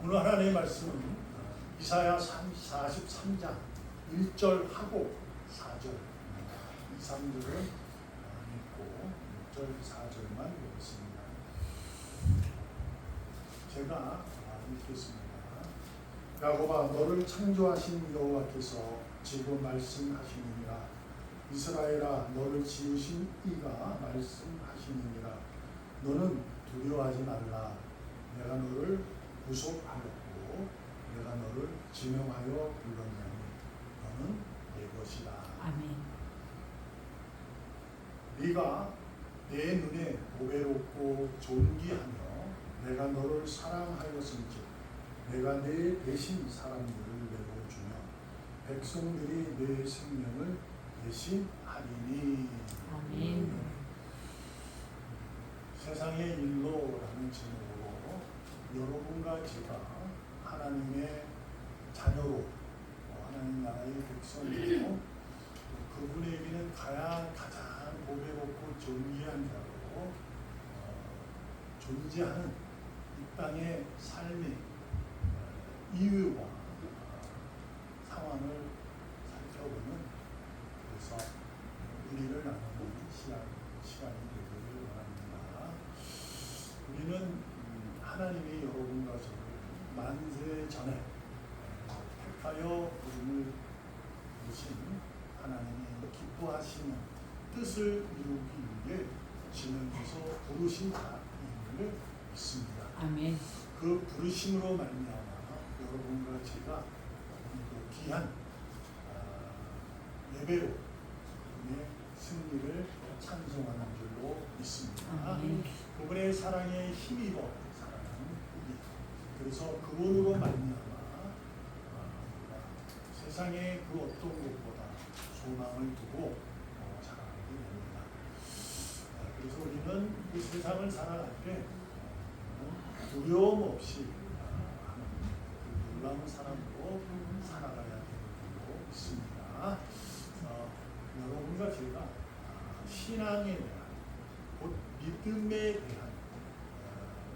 오늘 하나님의 말씀은 이사야 43장 1절하고 4절 2, 3절은 읽고 6절, 4절만 읽겠습니다. 제가 읽겠습니다. 야곱아, 너를 창조하신 여호와께서 지금 말씀하시느니라. 이스라엘아, 너를 지으신 이가 말씀하시느니라. 너는 두려워하지 말라. 내가 너를 구속하였고 내가 너를 지명하여 불렀나니 너는 내 것이다. 아멘. 네가 내 눈에 보배롭고 존귀하며 내가 너를 사랑하였은즉 내가 내 대신 사람들을 내어주며 백성들이 내 생명을 대신하리니. 아멘. 세상의 일로라는 제목으로 여러분과 제가 하나님의 자녀로 하나님 나라의 백성으로 그분에게는 가장 보배롭고 존귀한 자로 존재하는 이 땅의 삶의 이유와 상황을 살펴보는, 그래서 우리를 나누는 시간이 되기를 원합니다. 우리는 하나님이 여러분과 저를 만세 전에 택하여 부름을 주신 하나님이 기뻐하시는 뜻을 이루기 위해 지명해서 부르신 자임을 믿습니다. 아멘. 그 부르심으로 말미암아 여러분과 제가 귀한 예배로 그분의 승리를 찬송하는 줄로 믿습니다. 아멘. 그분의 사랑에 힘입어 살아가는 우리, 그래서 그분으로 말미암아 세상의 그 어떤 것보다 소망을 두고 살아가게 됩니다. 그래서 우리는 이 세상을 살아갈 때 두려움 없이 하는 그 놀라운 사람으로 살아가야 되는 줄로 믿습니다. 여러분과 제가 신앙에 대한, 곧 믿음에 대한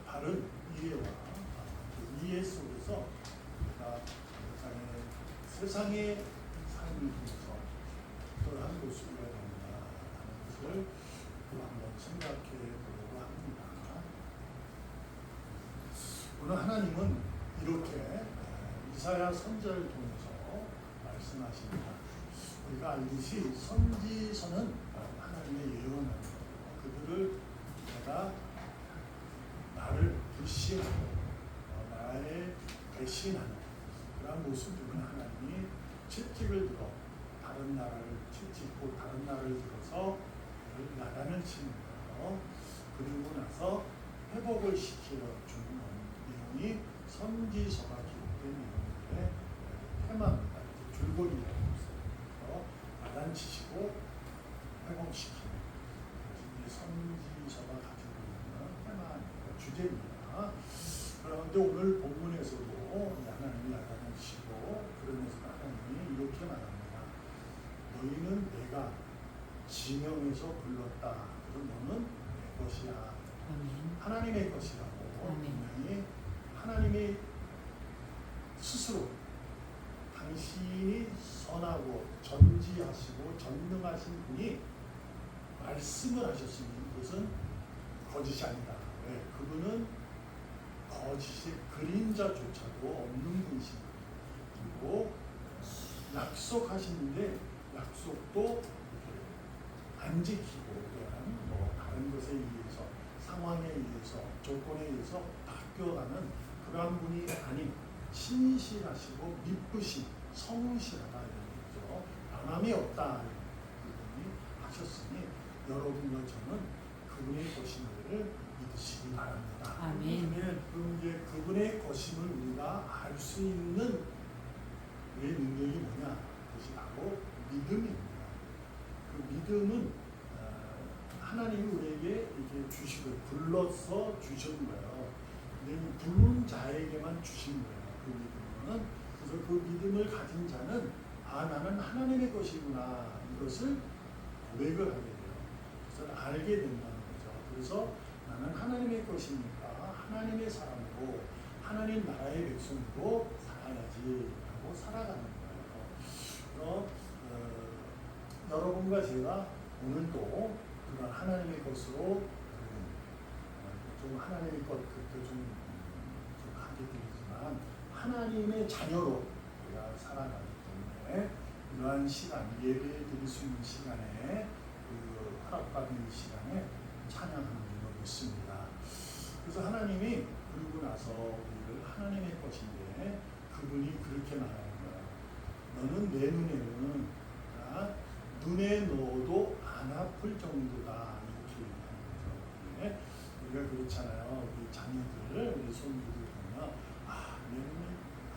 바른 이해와 그 이해 속에서 우리가 세상의 삶을 통해서 어떠한 모습이 되는가 하는 것을 한번 생각해 보려고 합니다. 오늘 하나님은 이렇게 이사야 선지자를 통해서 말씀하십니다. 우리가 알듯이 선지서는 하나님의 예언하는, 그들을 내가 나를 불신하고 나의 배신하는 그런 모습들은 하나님이 채찍을 들어 다른 나라를 채찍고 다른 나라를 들어서 나라를 치는 거, 그리고 나서 회복을 시켜 주는 내용이 선지서가 기록된 내용인데 테마입니다. 줄거리라고 있어요. 나단치시고 회복시키는, 그래서 선지서가 가지고 있는 테마입니다. 주제입니다. 그런데 오늘 본문에서도 하나님이 나단을 치고, 그러면서 하나님이 이렇게 말합니다. 너희는 내가 지명해서 불렀다. 그럼 너는 내 것이야. 아멘. 하나님의 것이라고. 아멘. 분명히 하나님이 스스로 당신이 선하고 전지하시고 전능하신 분이 말씀을 하셨으니 그것은 거짓이 아니다. 왜? 그분은 거짓의 그림자조차도 없는 분이십니다. 그리고 약속하시는데 약속도 안 지키고 그냥 다른 것에 의해서, 상황에 의해서, 조건에 의해서 바뀌어가는 그러한 분이 아닌 신실하시고 미쁘신 성실하다 이런 거죠. 변함이 없다 그분이 하셨으니 여러분과 저는 그분의 것임을 믿으시기 바랍니다. 아멘. 그럼 이제 그분의 것임을 우리가 알 수 있는 우리의 능력이 뭐냐? 그것이 바로 믿음입니다. 그 믿음은 하나님이 우리에게 이렇게 주시고 불러서 주신 거예요. 근데 부른 자에게만 주신 거예요. 그 믿음은. 그래서 그 믿음을 가진 자는 나는 하나님의 것이구나, 이것을 고백을 하게 돼요. 그래서 알게 된다는 거죠. 그래서 나는 하나님의 것이니까 하나님의 사람으로 하나님 하나님 나라의 백성으로 살아야지 하고 살아가는 거예요. 여러분과 제가 오늘도 그런 하나님의 것으로 좀 하나님의 것 그때 좀 하게 되지만 하나님의 자녀로 우리가 살아가기 때문에 이러한 시간 예배 드릴 수 있는 시간에 그 허락받는 시간에 찬양하는 줄로 믿습니다. 그래서 하나님이 그러고 나서 우리를 하나님의 것인데 그분이 그렇게 말하는 거야. 너는 내 눈에는 눈에 넣어도 안 아플 정도다 이렇게 얘기하는 거죠. 네? 우리가 그렇잖아요. 우리 자녀들, 우리 손주들 보면 내 눈에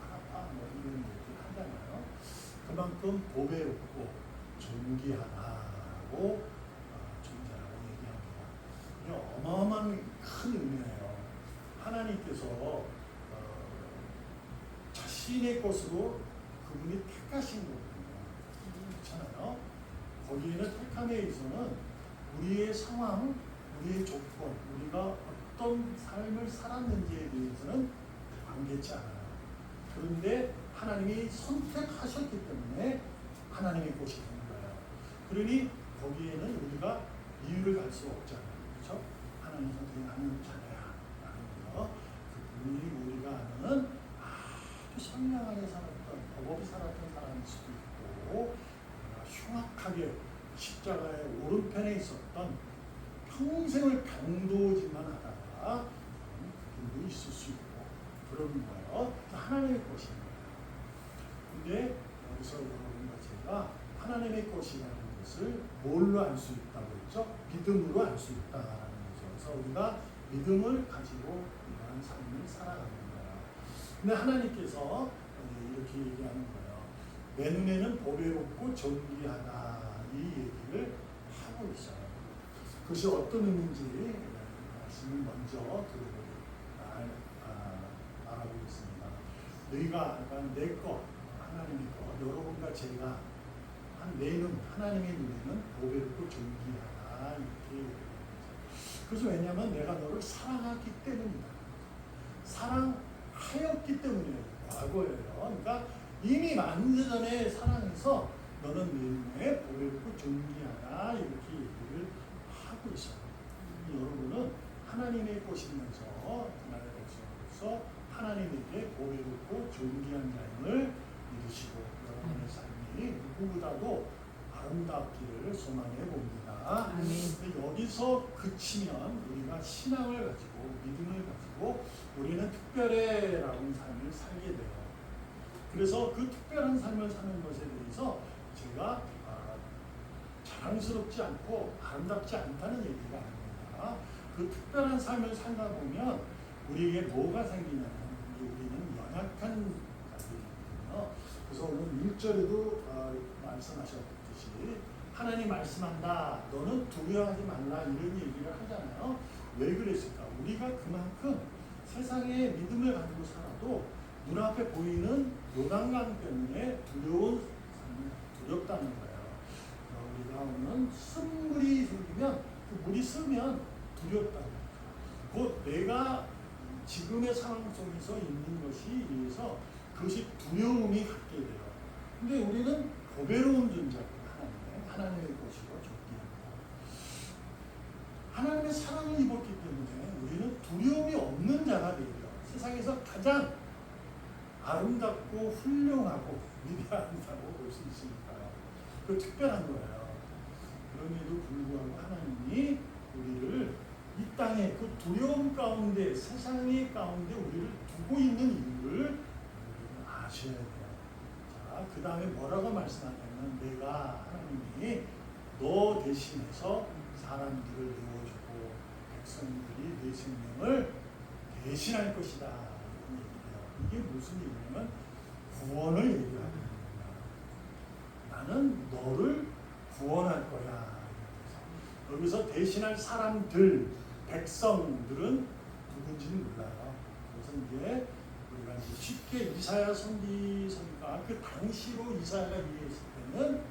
아파 뭐 이런 얘기를 하잖아요. 그만큼 보배롭고 존귀하다고 존재라고 얘기합니다. 이게 어마어마한 큰 의미예요. 하나님께서 자신의 것으로 그분이 택하신 거거든요. 그렇잖아요. 거기에는 택함에 있어서는 우리의 상황, 우리의 조건, 우리가 어떤 삶을 살았는지에 대해서는 관계치 않아요. 그런데 하나님이 선택하셨기 때문에 하나님의 것이 되는 거예요. 그러니 거기에는 우리가 이유를 갈 수 없잖아요. 그렇죠? 하나님 선택하는 자녀야 라는 거. 그분이 우리가 아는 아주 선량하게 살았던, 법없이 살았던 사람일 수도 있고 흉악하게 십자가의 오른편에 있었던 평생을 강도질만 하다가 그분도 있을 수 있고 그런 거예요. 하나님의 것인 거예요. 근데 여기서 여러분과 제가 하나님의 것이라는 것을 뭘로 알 수 있다고 했죠? 믿음으로 알 수 있다라는 거죠. 그래서 우리가 믿음을 가지고 이러한 삶을 살아가는 거예요. 근데 하나님께서 이렇게 얘기하는 거예요. 내 눈에는 보배롭고 존귀하다 이 얘기를 하고 있어요. 그것이 어떤 의미인지 말씀을 먼저 알아보겠습니다. 너희가 내 것, 하나님의 것, 여러분과 제가 내는 하나님의 눈에는 보배롭고 존귀하다 이렇게 얘기합니다. 그래서 왜냐하면 내가 너를 사랑하기 때문이다. 사랑하였기 때문이에요. 과거예요. 그러니까 이미 만세전에 사랑해서 너는 내 눈에 보배롭고 존귀하다 이렇게 얘기를 하고 있어요. 여러분은 하나님의 것이면서 그날의 백성으로서 하나님에게 보배롭고 존귀한 자임을 믿으시고 여러분의 삶이 누구보다도 아름답기를 소망해 봅니다. 여기서 그치면 우리가 신앙을 가지고 믿음을 가지고 우리는 특별해라는 삶을 살게 돼요. 그래서 그 특별한 삶을 사는 것에 대해서 제가 자랑스럽지 않고 아름답지 않다는 얘기가 아닙니다. 그 특별한 삶을 살다 보면 우리에게 뭐가 생기냐면 우리는 연약한 자들이거든요. 그래서 오늘 1절에도 말씀하셨듯이 하나님 말씀한다. 너는 두려워하지 말라 이런 얘기를 하잖아요. 왜 그랬을까? 우리가 그만큼 세상에 믿음을 가지고 살아도 눈앞에 보이는 요단강 때문에 두렵다는 거예요. 우리가 오는 쓴물이 생기면 그 물이 쓰면 두렵다는 거예요. 곧 내가 지금의 상황 속에서 있는 것이 위해서 그것이 두려움이 갖게 돼요. 근데 우리는 보배로운 존재고 하나님의 것이고 존귀합니다. 하나님의 사랑을 입었기 때문에 우리는 두려움이 없는 자가 되죠. 세상에서 가장 아름답고 훌륭하고 위대하다고 볼 수 있으니까요. 그 특별한 거예요. 그럼에도 불구하고 하나님이 우리를 이 땅에 그 두려움 가운데 세상의 가운데 우리를 두고 있는 이유를 우리는 아셔야 돼요. 자, 그 다음에 뭐라고 말씀하냐면 내가 하나님이 너 대신해서 사람들을 내어주고 백성들이 내 생명을 대신할 것이다. 이런 얘기예요. 이게 무슨 얘기냐면 구원을 얘기하는 겁니다. 나는 너를 구원할 거야. 여기서 대신할 사람들, 백성들은 누군지는 몰라요. 그래서 이제 우리가 이제 쉽게 이사야 선지서가 그 당시로 이사야가 이해했을 때는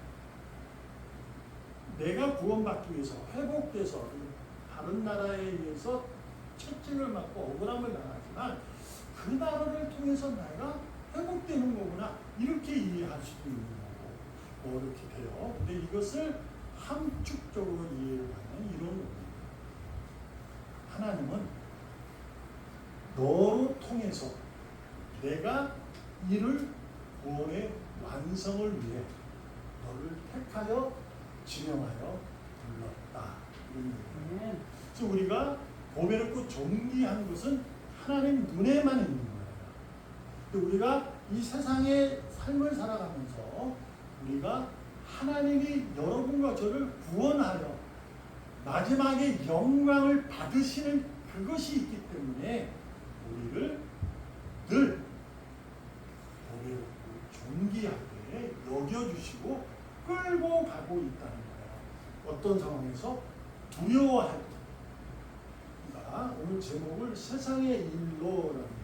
내가 구원받기 위해서 회복돼서 다른 나라에 의해서 채찍을 맞고 억울함을 당하지만 그 나라를 통해서 내가 회복되는 거구나 이렇게 이해할 수도 있는 거고 뭐 이렇게 돼요. 근데 이것을 함축적으로 이해를 하면 이런 겁니다. 하나님은 너로 통해서 내가 이를 구원의 완성을 위해 너를 택하여 지명하여 불렀다. 이런 얘기예요. 그래서 우리가 보배롭고 존귀한 것은 하나님 눈에만 있는 거예요. 근데 우리가 이 세상의 삶을 살아가면서 우리가 하나님이 여러분과 저를 구원하여 마지막에 영광을 받으시는 그것이 있기 때문에 우리를 늘 보배롭고 존귀하게 여겨주시고 끌고 가고 있다는 거예요. 어떤 상황에서 두려워할 때. 그러니까 오늘 제목을 세상의 일로라는 거예요.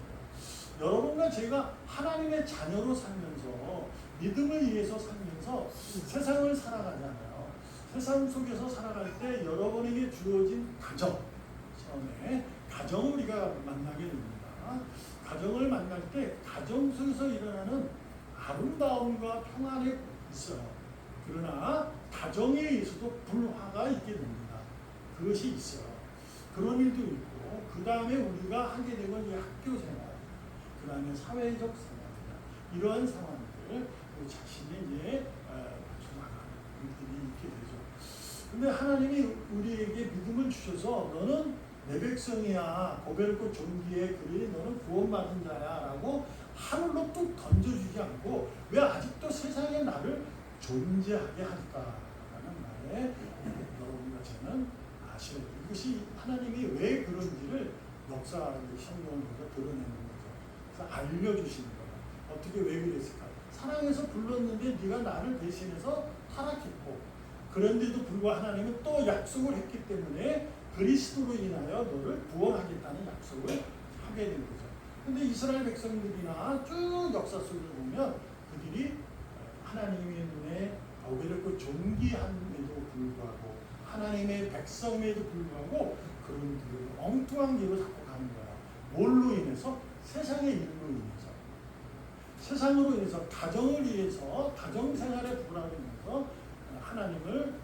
여러분과 제가 하나님의 자녀로 살면서 믿음을 위해서 살면서 세상을 살아가잖아요. 세상 속에서 살아갈 때 여러분에게 주어진 가정, 처음에 가정을 우리가 만나게 됩니다. 가정을 만날 때 가정 속에서 일어나는 아름다움과 평안이 있어요. 그러나 가정에 의해서도 불화가 있게 됩니다. 그것이 있어요. 그런 일도 있고 그 다음에 우리가 하게 되건 이 학교 생활, 그 다음에 사회적 생활 이러한 상황들 자신이 이제 나가는 일들이 있게 되죠. 근데 하나님이 우리에게 믿음을 주셔서 너는 내 백성이야, 보배롭고 존귀해, 그러니 너는 구원받은 자야 라고 하늘로 뚝 던져주지 않고 왜 아직도 세상에 나를 존재하게 할까라는 말에 여러분과 저는 아셔야 돼요. 이것이 하나님이 왜 그런지를 역사를 성경을 보고 드러내는 거죠. 그래서 알려주시는 거예요. 어떻게 왜 그랬을까? 사랑해서 불렀는데 네가 나를 대신해서 타락했고 그런데도 불구하고 하나님은 또 약속을 했기 때문에 그리스도로 인하여 너를 구원하겠다는 약속을 하게 된 거죠. 근데 이스라엘 백성들이나 쭉 역사 속을 보면 그들이 하나님의 눈에 보배롭고 존귀함에도 불구하고 하나님의 백성임에도 불구하고 그런 길을 엉뚱한 길을 갖고 가는 거야. 뭘로 인해서? 세상의 일로 인해서. 세상으로 인해서 가정을 위해서 가정생활에 불안해서 하나님을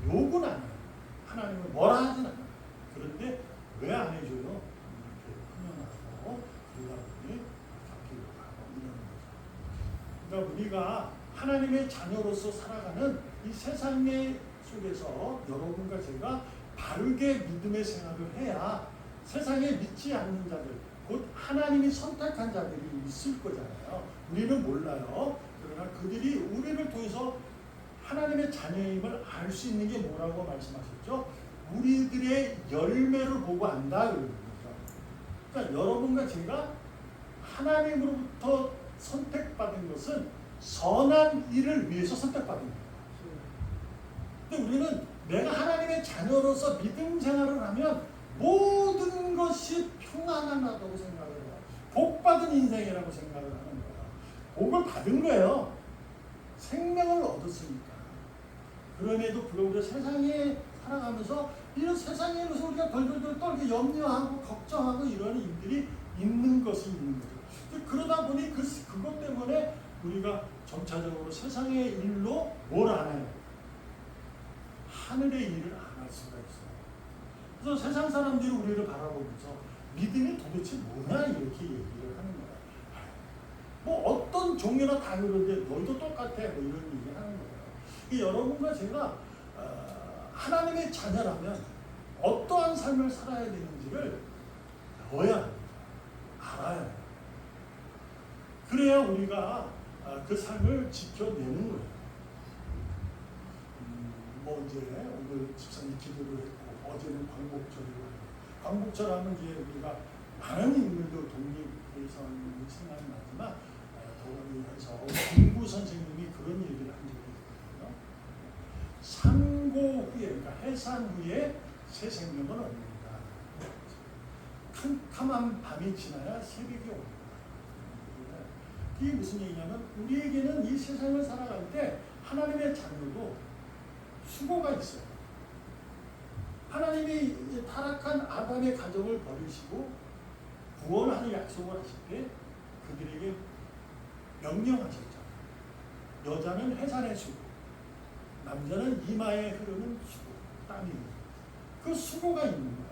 요구는 안 해요. 하나님을 뭐라 하진 않아요. 그런데 왜 안 해줘요? 이렇게 흥연하고 그러다 보니 잡히고 가고 이러는 거죠. 그러니까 우리가 하나님의 자녀로서 살아가는 이 세상의 속에서 여러분과 제가 바르게 믿음의 생활을 해야 세상에 믿지 않는 자들, 곧 하나님이 선택한 자들이 있을 거잖아요. 우리는 몰라요. 그러나 그들이 우리를 통해서 하나님의 자녀임을 알 수 있는 게 뭐라고 말씀하셨죠? 우리들의 열매를 보고 안다 그러는 거죠. 그러니까 여러분과 제가 하나님으로부터 선택받은 것은 선한 일을 위해서 선택받은 거예요. 근데 우리는 내가 하나님의 자녀로서 믿음 생활을 하면 모든 것이 평안하다고 생각을 해요. 복받은 인생이라고 생각을 하는 거예요. 복을 받은 거예요. 생명을 얻었으니까. 그럼에도 불구하고 세상에 살아가면서 이런 세상에 대해서 우리가 덜덜덜 떨게 염려하고 걱정하고 이런 일들이 있는 것이 있는 거죠. 그러다 보니 그것 때문에 우리가 점차적으로 세상의 일로 뭘 안 해요? 하늘의 일을 안 할 수가 있어요. 그래서 세상 사람들이 우리를 바라보면서 믿음이 도대체 뭐냐 이렇게 얘기를 하는 거야. 뭐 어떤 종류나 다 그런데 너희도 똑같아 뭐 이런 얘기 하는 거예요. 여러분과 제가 하나님의 자녀라면 어떠한 삶을 살아야 되는지를 배워야 합니다. 알아야 해요. 그래야 우리가 그 삶을 지켜내는 거예요. 뭐 이제 오늘 집사님 기도를 했고 어제는 광복절이고 광복절 하면 이제 우리가 많은 인물도 독립해서는 생각이 나지만 더불어서 공부 선생님이 그런 얘기를 한 적이 있거든요. 상고 후에 그러니까 해산 후에 새 생명은 없는다. 캄캄한 밤이 지나야 새벽이 옵니다. 이게 무슨 얘기냐면 우리에게는 이 세상을 살아갈 때 하나님의 자녀도 수고가 있어요. 하나님이 타락한 아담의 가정을 버리시고 구원하는 약속을 하실 때 그들에게 명령하셨죠. 여자는 해산의 수고, 남자는 이마에 흐르는 수고, 땀이. 그 수고가 있는 거예요.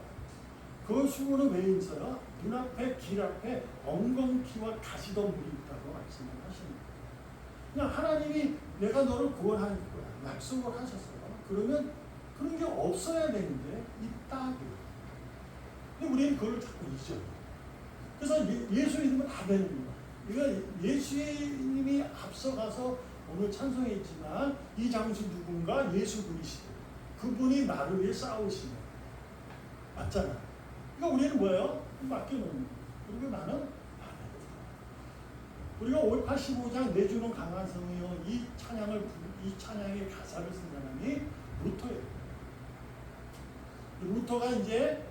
그 수고는 왜 있어요? 눈앞에, 길 앞에 엉겅퀴와 가시덤불이 있다고 말씀을 하시는 거예요. 그냥 하나님이 내가 너를 구원할 거야. 약속을 하셨어요. 그러면 그런 게 없어야 되는데 있다. 근데 우리는 그걸 자꾸 잊어요. 그래서 예수 믿으면 다 되는 거예요. 그러니까 예수님이 앞서가서 오늘 찬송했지만 이 장수 누군가? 예수 그리스도. 그분이 나를 위해 싸우시네. 맞잖아. 그러니까 우리는 뭐예요? 맡겨놓는 거예요. 그리고 나는 안 해도 우리가 85장 내주는 강한 성이요, 이 찬양의 가사를 쓴 사람이 루터예요. 루터가 이제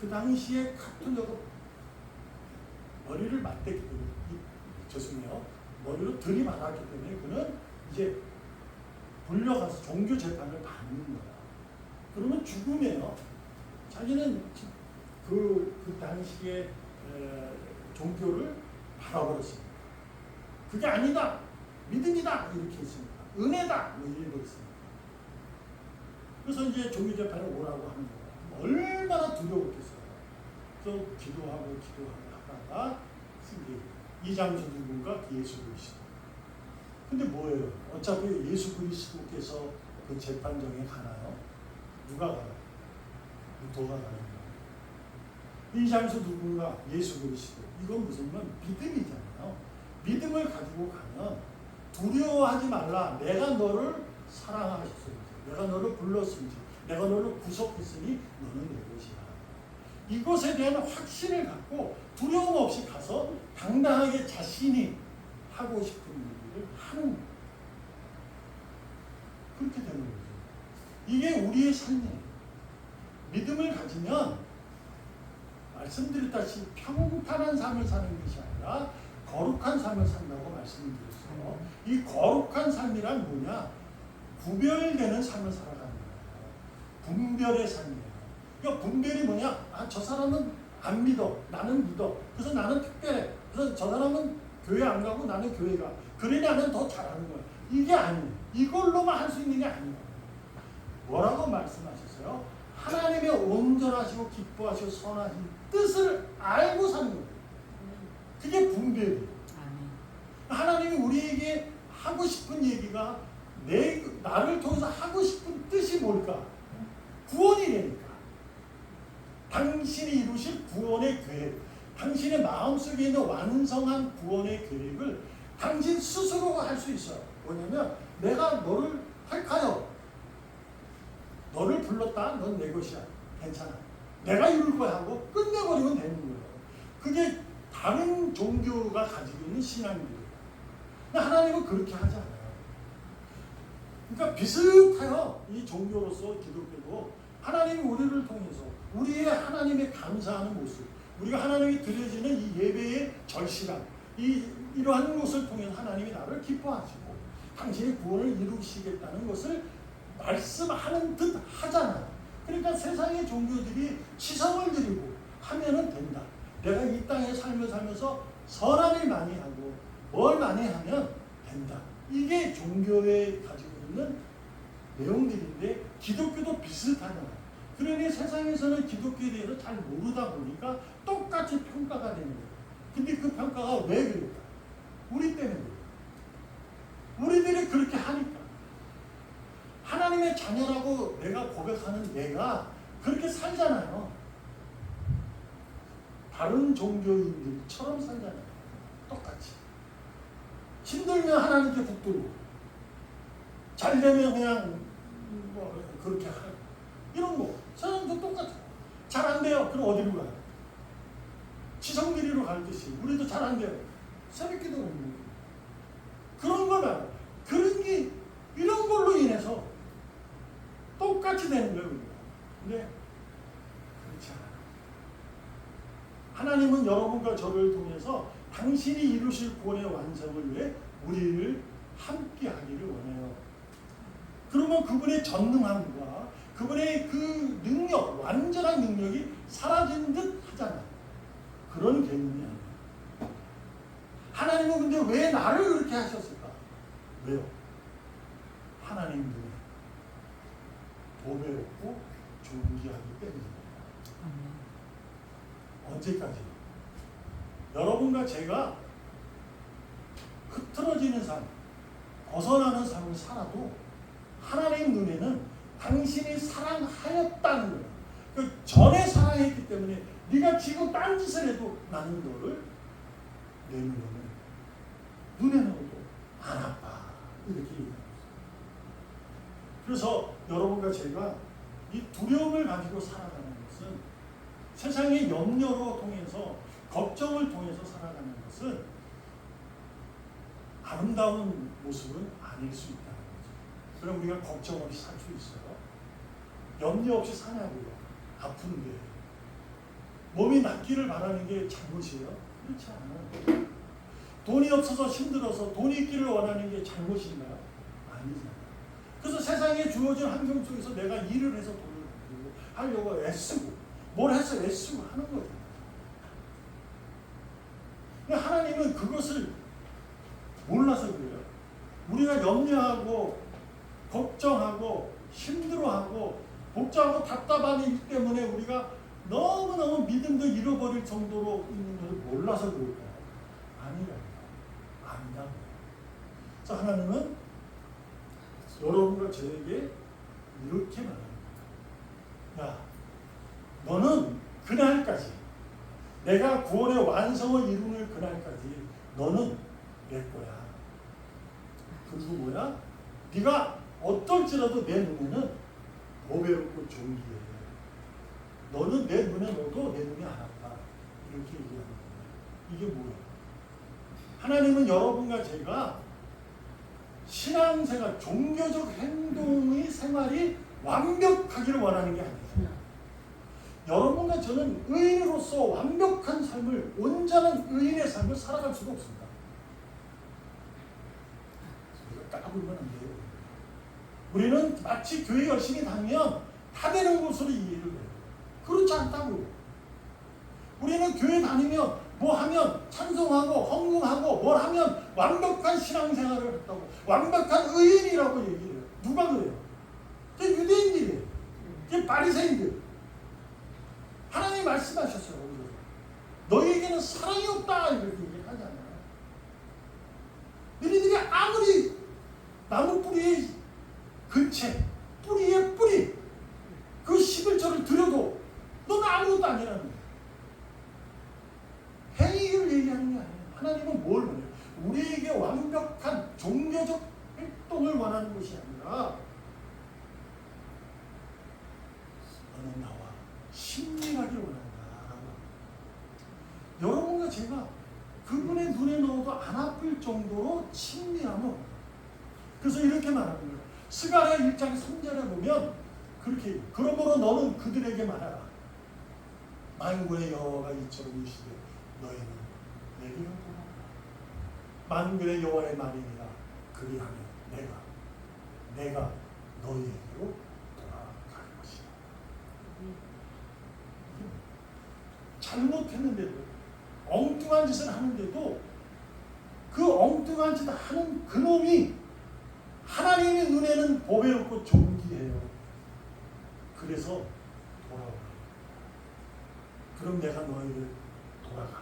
그 당시에 카톨릭 머리를 맞댔기 때문에, 죄송해요, 머리로 들이받았기 때문에 그는 이제 불려가서 종교 재판을 받는 거야. 그러면 죽음이에요. 자기는 그 당시에 종교를 받아버렸습니다. 그게 아니다, 믿음이다 이렇게 했습니다. 은혜다 뭐 이런 거 있습니다. 그래서 이제 종교 재판에 오라고 하는 거야. 얼마나 두려웠겠어요. 그래서 기도하고 하다가 이 장수 누군가? 예수 그리스도. 근데 뭐예요? 어차피 예수 그리스도께서 그 재판정에 가나요? 누가 가요? 루터가 가는 거예요. 이 장수 누군가? 예수 그리스도. 이건 무슨 말? 믿음이잖아요. 믿음을 가지고 가면 두려워하지 말라. 내가 너를 사랑하셨으니, 내가 너를 불렀으니, 내가 너를 구속했으니 너는 내 것이야. 이것에 대한 확신을 갖고 두려움 없이 가서 당당하게 자신이 하고 싶은 일을 하는 거예요. 그렇게 되는 거죠. 이게 우리의 삶이에요. 믿음을 가지면 말씀드렸다시피 평탄한 삶을 사는 것이 아니라 거룩한 삶을 산다고 말씀드렸어요. 이 거룩한 삶이란 뭐냐? 구별되는 삶을 살아가는 거예요. 분별의 삶이에요. 그러니까 분별이 뭐냐? 아, 저 사람은 안 믿어. 나는 믿어. 그래서 나는 특별해. 그래서 저 사람은 교회 안 가고 나는 교회 가. 그래 나는 더 잘하는 거야. 이게 아니에요. 이걸로만 할 수 있는 게 아니에요. 뭐라고 말씀하셨어요? 하나님의 온전하시고 기뻐하시고 선하신 뜻을 알고 사는 거예요. 그게 분별이에요. 하나님이 우리에게 하고 싶은 얘기가 나를 통해서 하고 싶은 뜻이 뭘까? 구원이라니까. 당신이 이루실 구원의 계획, 당신의 마음속에 있는 완성한 구원의 계획을 당신 스스로가 할 수 있어요. 뭐냐면 내가 너를 택하여 너를 불렀다. 넌 내 것이야. 괜찮아. 내가 이룰 거야 하고 끝내버리면 되는 거예요. 그게 다른 종교가 가지고 있는 신앙이에요. 근데 하나님은 그렇게 하지 않아요. 그러니까 비슷해요. 이 종교로서 기독교도 하나님이 우리를 통해서 우리의 하나님의 감사하는 모습, 우리가 하나님이 드려지는 이 예배의 절실함, 이러한 것을 통해서 하나님이 나를 기뻐하시고 당신의 구원을 이루시겠다는 것을 말씀하는 듯 하잖아요. 그러니까 세상의 종교들이 치성을 드리고 하면은 된다. 내가 이 땅에 삶을 살면서 선한 일 많이 하고 뭘 많이 하면 된다. 이게 종교에 가지고 있는 내용들인데 기독교도 비슷하잖아요. 그러니 세상에서는 기독교에 대해서 잘 모르다 보니까 똑같이 평가가 되는 거예요. 근데 그 평가가 왜 그럴까? 우리 때문에 그래요. 우리들이 그렇게 하니까. 하나님의 자녀라고 내가 고백하는 내가 그렇게 살잖아요. 다른 종교인들처럼 살잖아요. 똑같이. 힘들면 하나님께 붙들고 잘 되면 그냥 뭐 그렇게 하고 이런 거 사람도 똑같아요. 잘 안 돼요. 그럼 어디로 가요? 지성드리러 갈 듯이 우리도 잘 안 돼요. 새벽기도 없는 거예요. 그런 거 말이에요. 그런 게 이런 걸로 인해서 똑같이 되는 거예요. 우리가. 근데 그렇지 않아요. 하나님은 여러분과 저를 통해서 당신이 이루실 구원의 완성을 위해 우리를 함께 하기를 원해요. 그러면 그분의 전능함과 그분의 그 능력, 완전한 능력이 사라진 듯 하잖아요. 그런 개념이 아니에요. 하나님께서 왜 나를 그렇게 하셨을까? 왜요? 하나님 눈에 보배롭고 존귀하기 때문입니다. 아멘. 언제까지? 여러분과 제가 흐트러지는 삶, 벗어나는 삶을 살아도 하나님 눈에는 당신이 사랑하였다는 거예요. 그 전에 사랑했기 때문에 네가 지금 딴짓을 해도 나는 너를 내 눈에 넣어도 안 아파. 이렇게 얘기합니다. 그래서 여러분과 제가 이 두려움을 가지고 살아가는 것은 세상의 염려로 통해서 걱정을 통해서 살아가는 것은 아름다운 모습은 아닐 수 있다는 거죠. 그럼 우리가 걱정 없이 살 수 있어요? 염려 없이 사냐고요. 아픈데 몸이 낫기를 바라는 게 잘못이에요? 그렇지 않아요. 돈이 없어서 힘들어서 돈이 있기를 원하는 게 잘못인가요? 아니잖아요. 그래서 세상에 주어진 환경 속에서 내가 일을 해서 돈을 하려고 애쓰고 뭘 해서 애쓰고 하는 거죠. 근데 하나님은 그것을 몰라서 그래요. 우리가 염려하고 걱정하고 힘들어하고 복잡하고 답답한 일 때문에 우리가 너무너무 믿음도 잃어버릴 정도로 있는 것을 몰라서 그럴까요? 아니라고요. 안다고요. 그래서 하나님은 여러분과 저에게 이렇게 말합니다. 야, 너는 그날까지 내가 구원의 완성을 이루는 그날까지 너는 내 거야. 그리고 뭐야? 네가 어떨지라도 내 눈에는 보배롭고 존귀해. 너는 내 눈에 넣어도 내 눈이 안 아파. 이렇게 얘기하는 거예요. 이게 뭐예요? 하나님은 여러분과 제가 신앙생활, 종교적 행동의 생활이 완벽하기를 원하는 게 아니에요. 여러분과 저는 의인으로서 완벽한 삶을, 온전한 의인의 삶을 살아갈 수가 없습니다. 우리가 까불면 안 돼요. 우리는 마치 교회 열심히 다니면 다 되는 것으로 이해를 해요. 그렇지 않다고요. 우리는 교회 다니면 뭐 하면 찬송하고 헌금하고 뭘 하면 완벽한 신앙생활을 했다고, 완벽한 의인이라고 얘기해요. 누가 그래요? 그게 유대인들이에요. 그게 바리새인들. 하나님이 말씀하셨어요. 너희에게는 사랑이 없다 이렇게 얘기하잖아요. 너희들이 아무리 나무 뿌리의 근체, 뿌리의 뿌리 그 11조를 들여도 너는 아무것도 아니라는 거예요. 행위를 얘기하는 게 아니에요. 하나님은 뭘 원해요? 우리에게 완벽한 종교적 활동을 원하는 것이 아니라 너는 나와 친밀하기를 원한다. 여러분과 제가 그분의 눈에 넣어도 안 아플 정도로 친밀함을 원해요. 그래서 이렇게 말하는 거예요. 스가랴 1장 3절에 보면 그렇게, 그러므로 너는 그들에게 말하라. 만군의 여호와가 이처럼 이시되 너희는 내게로 돌아오라. 만군의 여호와의 말이니라. 그리하면 내가 너희에게로 돌아갈 것이다. 잘못했는데도, 엉뚱한 짓을 하는데도 그 엉뚱한 짓을 하는 그놈이 하나님의 눈에는 보배롭고 존귀해요. 그래서 돌아오라. 그럼 내가 너희를 돌아가겠다.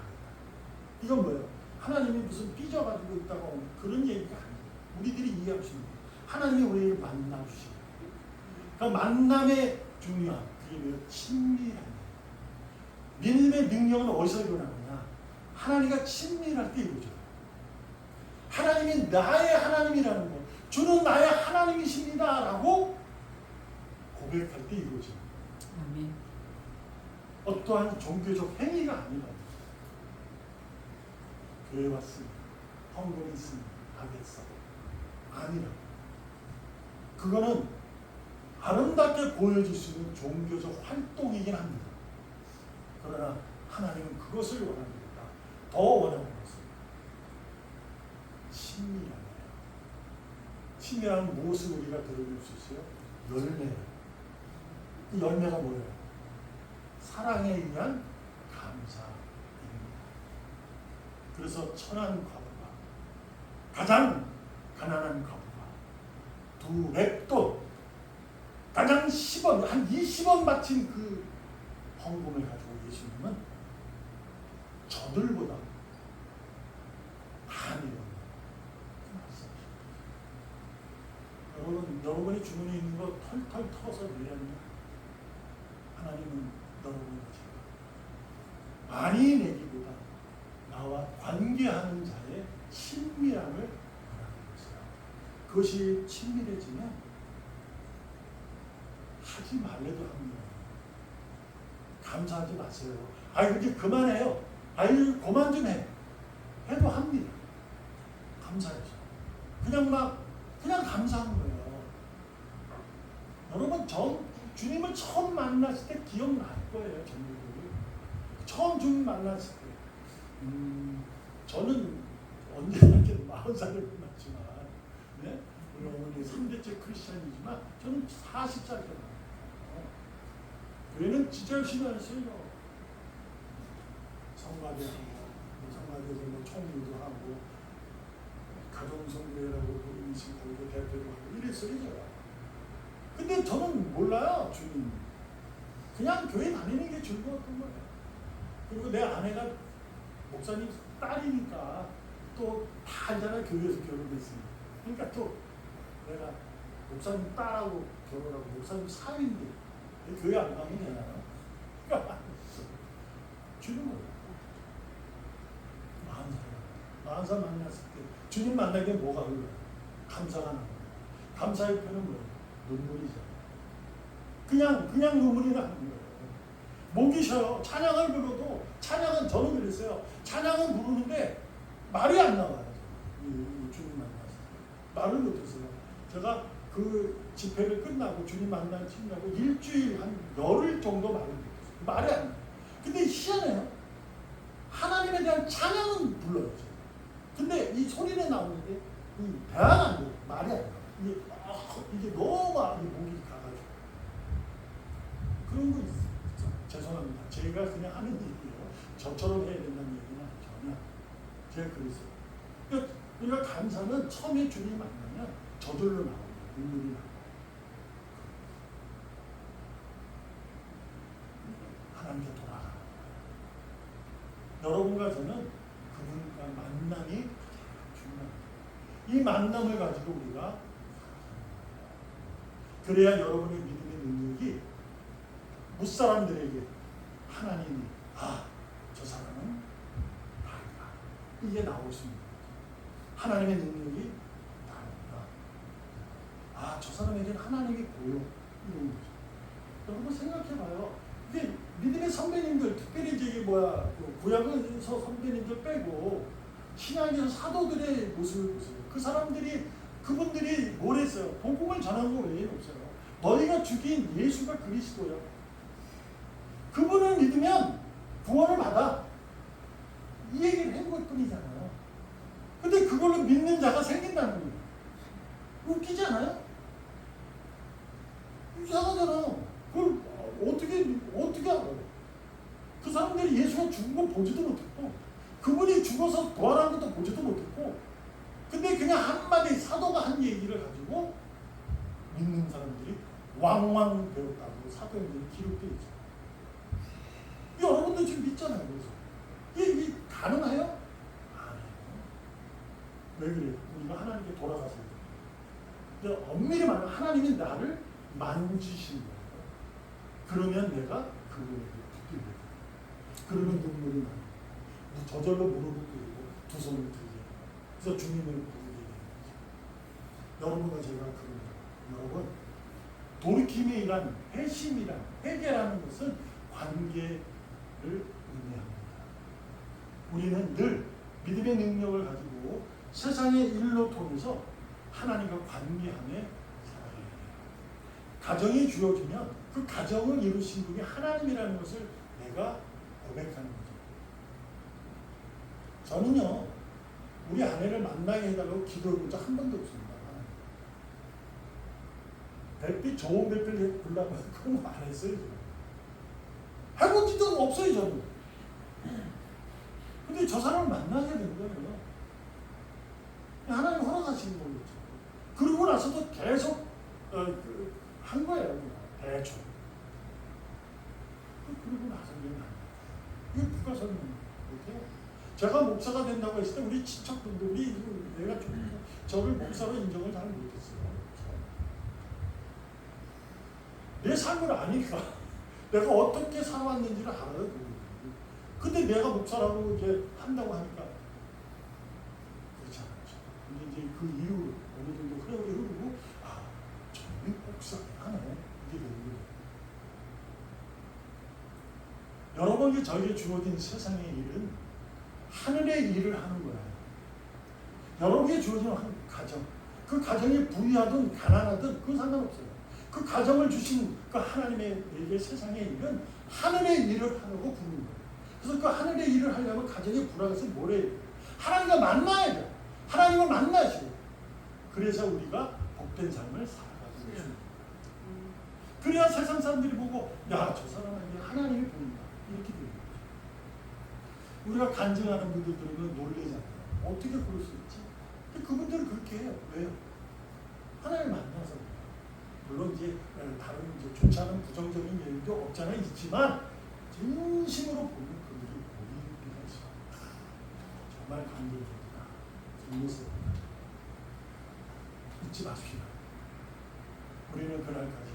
이건 뭐예요? 하나님이 무슨 삐져가지고 있다고 그런 얘기가 아니에요. 우리들이 이해할 수 있는 거예요. 하나님이 우리를 만나주시고, 그 만남의 중요함, 그게 뭐예요? 친밀함. 믿음의 능력은 어디서 일어나느냐? 하나님과 친밀할 때 이루어져요. 하나님이 나의 하나님이라는 것, 주는 나의 하나님이십니다 라고 고백할 때 이루어져요. 아멘. 어떠한 종교적 행위가 아니라 교회 왔습니다. 헌금이 있습니다. 하겠어. 아니라 그거는 아름답게 보여줄 수 있는 종교적 활동이긴 합니다. 그러나 하나님은 그것을 원합니다. 더 원하는 것은 친밀함이에요. 친밀한 무엇을 우리가 들어볼 수 있어요? 열매예요. 그 열매가 뭐예요? 사랑에 의한 감사입니다. 그래서 천한 과부가 가장 가난한 과부가 두 랩돈 가장 10원 한 20원 바친 그 헌금을 가지고 예수님은 저들보다 많이 여러분이 주머니에 있는 거 털털 털어서 내려면 하나님은 여러분의 제가 많이 내기보다 나와 관계하는 자의 친밀함을 원하는 것이다. 그것이 친밀해지면 하지 말래도 합니다. 감사하지 마세요. 아이 이제 그만해요. 아이 그만 좀 해. 해도 합니다. 감사하죠. 그냥 감사한 거예요. 여러분 주님을 처음 만났을 때 기억날 거예요. 전부들이 처음 주님 만났을 때 저는 언제나 40살에 만났지만 네? 우리 어머니 3대째 크리스찬이지만 저는 40살에 만났어요. 교회는 진짜 열심히 했어요. 성가대에서 뭐 총무도 하고 가정성교회라고 인식 거기도 대표도 하고 이랬어요. 근데 저는 몰라요. 주님 그냥 교회 다니는 게 즐거웠던 거예요. 그리고 내 아내가 목사님 딸이니까 또 다 알잖아요. 교회에서 결혼했으니. 그러니까 또 내가 목사님 딸하고 결혼하고 목사님 사위인데 교회 안 가면 되나요? 주님 몰라요. 40살 만났을 때 주님 만나게 뭐가 흘러요? 감사가 나는 거예요. 감사의 표현은 뭐예요? 눈물이잖아요. 그냥 눈물이 나는 거예요. 목이 쉬어요. 찬양을 불러도 찬양은 저는 그랬어요. 찬양은 부르는데 말이 안 나와요. 주님 만났을 때 말을 못했어요. 제가 그 집회를 끝나고 주님 만난 친구하고 일주일 한 열흘 정도 말을 못했어요. 말이 안 나요. 근데 희한해요. 하나님에 대한 찬양은 불러요. 근데 이 소리는 나오는데 이 대화가 안 돼요. 말이 안 나요. 이게 너무 목이 가가지고 그런 거 있어요. 죄송합니다. 제가 그냥 하는 얘기예요. 저처럼 해야 된다는 얘기는 전혀. 제가 그랬어요. 그러니까 감사는 처음에 주님 만나면 저절로 나옵니다. 눈물이 나고 하나님께 돌아가는 거예요. 여러분과 저는 그분과 만남이 중요합니다. 이 만남을 가지고 우리가 그래야 여러분의 믿음의 능력이 무사람들에게 하나님이 저 사람은 다르다. 이게 나오십니다. 하나님의 능력이 다르다. 저 사람에게는 하나님이 보여. 이런 거죠. 여러분 생각해봐요. 이게 믿음의 선배님들, 특별히 이제 구약에서 선배님들 빼고 신약에서 사도들의 모습을 보세요. 그 사람들이 그분들이 뭘 했어요? 복음을 전한 거 외에는 없어요. 너희가 죽인 예수가 그리스도야. 그분을 믿으면 구원을 받아. 이 얘기를 한 것뿐이잖아요. 근데 그걸로 믿는 자가 생긴다는 거예요. 웃기지 않아요? 이상하잖아요. 그걸 어떻게 알아요? 그 사람들이 예수가 죽은 거 보지도 못했고 그분이 죽어서 부활한 것도 보지도 못했고 근데 그냥 한마디 사도가 한 얘기를 가지고 믿는 사람들이 왕왕 되었다고 사도행전에 기록되어 있어요. 여러분들 지금 믿잖아요. 그래서 이게 가능해요? 아니에요. 왜 그래요? 우리가 하나님께 돌아가서야 돼요. 엄밀히 말하면 하나님이 나를 만지신 거예요. 그러면 내가 그분에게 붙들게 돼요. 그러면 눈물이 나요. 저절로 무릎을 꿇고 두 손을 들게 돼요. 그래서 주님을 부르게 되는 거죠. 여러분과 제가 그럽니다. 여러분, 돌이킴이란 회심이란 회개라는 것은 관계를 의미합니다. 우리는 늘 믿음의 능력을 가지고 세상의 일로 통해서 하나님과 관계함에 살아야 해요. 가정이 주어지면 그 가정을 이루신 분이 하나님이라는 것을 내가 고백하는 거죠. 저는요, 우리 아내를 만나게 해달라고 기도해본 적 한 번도 없습니다. 별빛 좋은 별빛을 불러면 그런 거 안 했어요. 해본 적도 없어요, 저는. 근데 저 사람을 만나게 된 거예요. 하나님 하시는 거죠. 그러고 나서도 계속 한 거예요. 그냥 대충. 그러고 나서 이게 이거 누가 설명 못해요? 제가 목사가 된다고 했을 때 우리 친척분들이 내가 좀 저를 목사로 인정을 잘 못했어요. 내 삶을 아니까 내가 어떻게 살아왔는지를 알아요. 근데 내가 목사라고 이제 한다고 하니까 그렇지 않죠. 근데 이제 그 이후로 어느 정도 흐르고 아, 저는 목사가 하네. 이게 되는 거예요. 여러분이 저에게 주어진 세상의 일은 하늘의 일을 하는 거예요. 여러분에게 주어진 가정, 그 가정이 부유하든 가난하든 그건 상관없어요. 그 가정을 주신 그 하나님의 내게 세상의 일은 하늘의 일을 하려고 부르는 거예요. 그래서 그 하늘의 일을 하려면 가정에 불화해서 뭘 해야 돼요? 하나님과 만나야 돼요. 하나님을 만나시고 그래서 우리가 복된 삶을 살아가는 거죠. 그래야 세상 사람들이 보고 야, 저 사람에게 하나님이 보인다. 이렇게 되는 거죠. 우리가 간증하는 분들 들으면 놀라잖아요. 어떻게 그럴 수 있지? 근데 그분들은 그렇게 해요. 왜요? 하나님을 만나서. 물론 이제 다른 이제 좋지 않은 부정적인 얘기도 없잖아 있지만 진심으로 보면 그들이 보일 때가 있어요. 정말 감동적이다. 정리스럽다. 잊지 마십시오. 우리는 그날까지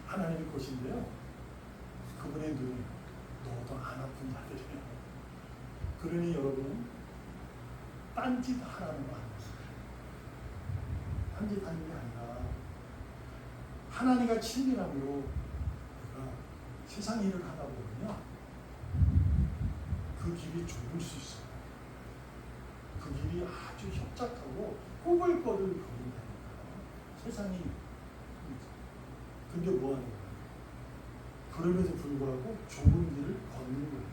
하나님의 것인데요. 그분의 눈은 너도 안 아픈 자들이에요. 그러니 여러분은 딴짓 하라는 거 아니에요. 딴짓 하는 게 아니라 하나님과 친밀함으로 내가 세상 일을 하다 보면요. 그 길이 좁을 수 있어요. 그 길이 아주 협착하고 꼬불꼬불 거린다니까. 세상이. 근데 뭐 하는 거예요? 그럼에도 불구하고 좁은 길을 걷는 거예요.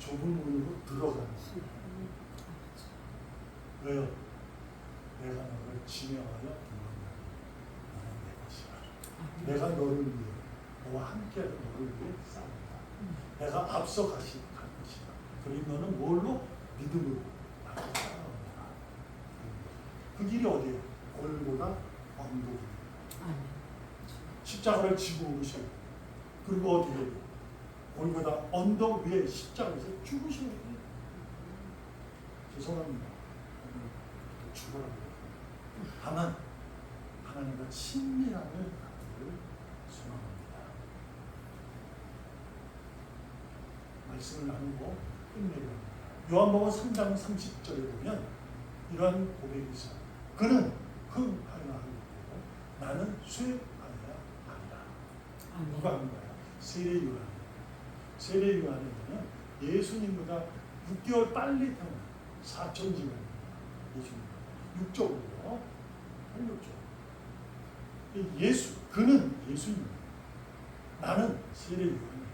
좁은 문으로 들어가는 거예요. 왜요? 내가 너를 지명하여 부른다. 너는 내 것이라. 내가 너를 위해, 너와 함께 너를 위해 싸운다. 내가 앞서 갈 것이다. 그리고 너는 뭘로? 믿음으로 나를 따라온다. 그 길이 어디예요? 골고다 언덕이에요. 십자가를 지고 오르셔요. 그리고 어디에? 골고다 언덕 위에 십자가에서 죽으셔야 돼요. 죄송합니다. 죽어라고. 다만 하나님과 친밀함을 갖기를 소망합니다. 말씀을 나누고 끝내려 합니다. 요한복음 3장 30절에 보면 이러한 고백이 있어요. 그는 흥하여 하고 나는 쇠하여 하리라. 누가 하는 거야? 세례 요한. 세례 요한에 보면 예수님보다 6개월 빨리 태어난 사천지가 예수님. 육적으로요. 86조. 예수, 그는 예수입니다. 나는 세례 요한이에요.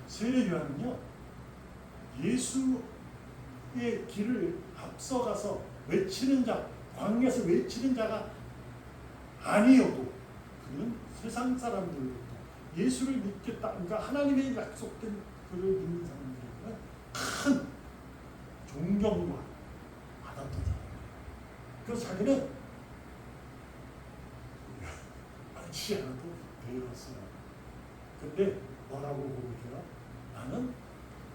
세례 요한은요, 예수의 길을 앞서가서 외치는 자, 광야에서 외치는 자가 아니어도 그는 세상 사람들로부터 예수를 믿겠다, 그러니까 하나님의 약속된 그를 믿는 사람들에게는 큰 존경과 받았던 사람. 그래서 자기는 말치 않아도 배웠어요. 근데 뭐라고 고백해요? 나는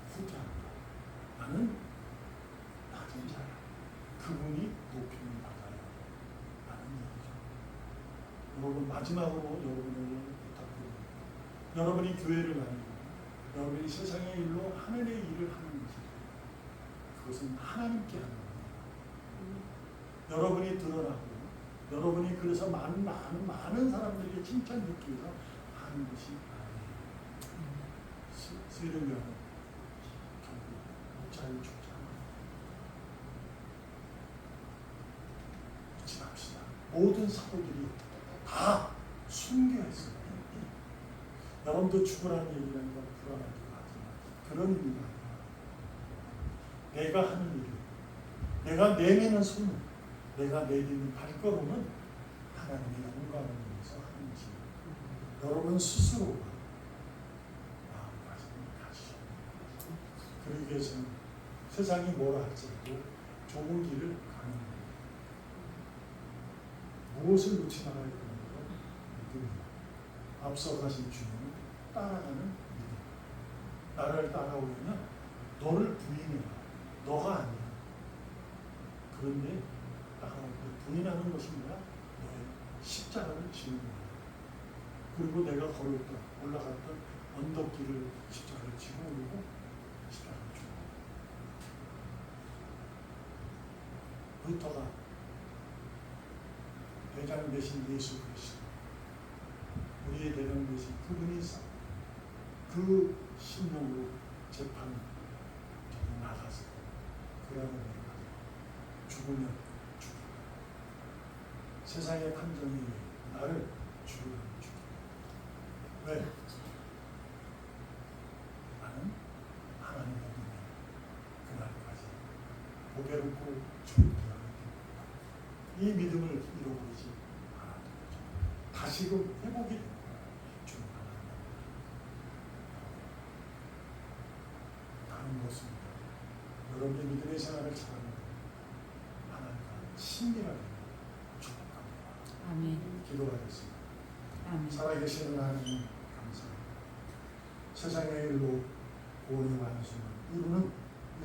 후자입니다. 나는 낮은 자야. 그분이 높임을 받아요. 라는 얘기죠. 여러분 마지막으로 여러분에게 부탁드립니다. 여러분이 교회를 다니고 여러분이 세상의 일로 하늘의 일을 하는 것이 그것은 하나님께 하는 겁니다. 여러분이 드러나고 여러분이 그래서 많은 사람들에게 칭찬 듣기 위해서 하는 것이 아니에요. 세례요한은 결국 목자를 죽잖아요. 잊지 맙시다. 모든 사도들이 다 순교했어요. 여러분도 죽으라는 얘기라는 건 불안하기도 하지만 그런 의미가 아니라 내가 하는 일이 내가 내미는 손 내가 내딛는 발걸음은 하나님의 영광을 위해서 하는 것입니다. 여러분 스스로가 마음가짐을 가지셔야 합니다. 그러기 위해서는 세상이 뭐라 할지라도 좋은 길을 가야 무엇을 놓지 말아야 되는 거? 믿음이다. 앞서가신 주님을 따라가는 믿음. 나를 따라오려면 너를 부인해라. 너가 아니야. 그런데 따라올 때 부인하는 것이 뭐야? 너의 십자가를 지는 거야. 그리고 내가 걸었던 올라갔던 언덕길을 십자가를 지고 오르고 십자가를 주고 부터가 대장 되신 예수 그리스도 우리의 대장 되신 그분이 그 심령으로 재판 저기 나가서 그야말로 죽으면 죽고 세상의 판정이 나를 죽으면 죽고 왜? 나는 하나님의 눈에 그날까지 보배롭고 좋은 대학을 이 믿음을 잃어버리지 않았던 거죠. 다시금 회복이 된 거야. 주님 하나님. 다른 것입니다. 여러분의 믿음의 생활을 잘하는 하나님과 친밀하게 축복합니다. 아멘. 기도하겠습니다. 아멘. 살아계시는 하나님 감사합니다. 세상의 일로 구원의 완성을 이루는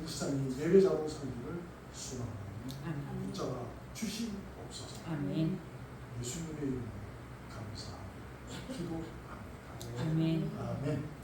일상이 예배자로 살기를 소망합니다. 아멘. 붙잡아 주시옵소서. 아멘. 예수님의 이름으로 감사합니다. 기도합니다. 아멘. 아멘.